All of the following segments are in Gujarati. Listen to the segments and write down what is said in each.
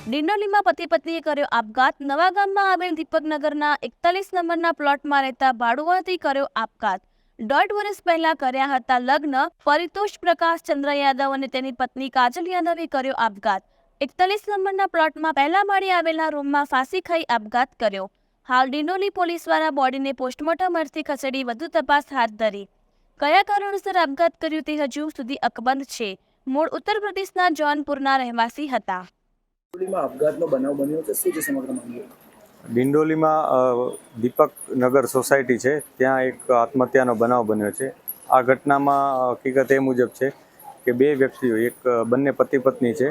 ડિંડોલીમાં પતિ પત્નીએ કર્યો આપઘાત। નવાગામમાં આવેલ દીપકનગરના 41 નંબરના પ્લોટમાં રહેતા ભાડુઆથી કર્યો આપઘાત। 1.5 વર્ષ પહેલા કર્યા હતા લગ્ન। પરિતોષ પ્રકાશ ચંદ્ર યાદવ અને તેની પત્ની કાજલ યાદવે કર્યો આપઘાત। 41 નંબરના પ્લોટમાં પહેલા માળે આવેલા રૂમમાં ફાંસી ખાઈ આપઘાત કર્યો। હાલ ડિંડોલી પોલીસ દ્વારા બોડીને પોસ્ટમોર્ટમ અર્થે ખસેડી વધુ તપાસ હાથ ધરી। કયા કારણોસર આપઘાત કર્યો તે હજુ સુધી અકબંધ છે। મૂળ ઉત્તર પ્રદેશના જૌનપુરના રહેવાસી હતા। ડિંડોલીમાં દીપકનગર સોસાયટી છે, ત્યાં એક આત્મહત્યાનો બનાવ બન્યો છે। આ ઘટનામાં હકીકત એ મુજબ છે કે બે વ્યક્તિઓ, એક બંને પતિ પત્ની છે,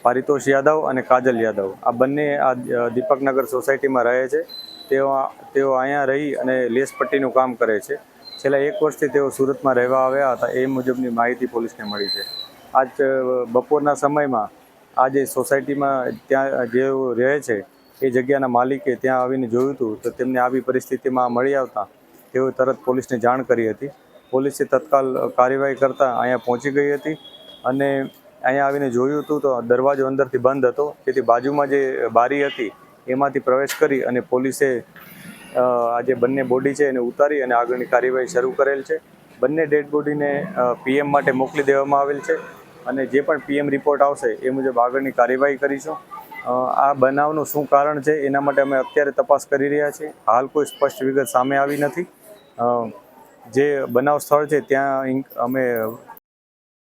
પારિતોષ યાદવ અને કાજલ યાદવ। આ બંને આ દીપકનગર સોસાયટીમાં રહે છે। તેઓ અહીંયા રહી અને લેસ પટ્ટીનું કામ કરે છે। છેલ્લા 1 વર્ષથી તેઓ સુરતમાં રહેવા આવ્યા હતા, એ મુજબની માહિતી પોલીસને મળી છે। આજ બપોરના સમયમાં આ જે સોસાયટીમાં ત્યાં જેઓ રહે છે એ જગ્યાના માલિકે ત્યાં આવીને જોયું હતું, તો તેમને આવી પરિસ્થિતિમાં મળી આવતા તેઓએ તરત પોલીસને જાણ કરી હતી। પોલીસે તત્કાલ કાર્યવાહી કરતાં અહીંયા પહોંચી ગઈ હતી અને અહીંયા આવીને જોયું હતું તો દરવાજો અંદરથી બંધ હતો, તેથી બાજુમાં જે બારી હતી એમાંથી પ્રવેશ કરી અને પોલીસે આ જે બંને બોડી છે એને ઉતારી અને આગળની કાર્યવાહી શરૂ કરેલ છે। બંને ડેડ બોડીને પીએમ માટે મોકલી દેવામાં આવેલ છે અને જે પણ પીએમ રિપોર્ટ આવશે એ મુજબ આગળની કાર્યવાહી કરીશું। આ બનાવનું શું કારણ છે એના માટે અમે અત્યારે તપાસ કરી રહ્યા છીએ। હાલ કોઈ સ્પષ્ટ વિગત સામે આવી નથી। જે બનાવ સ્થળ છે ત્યાં અમે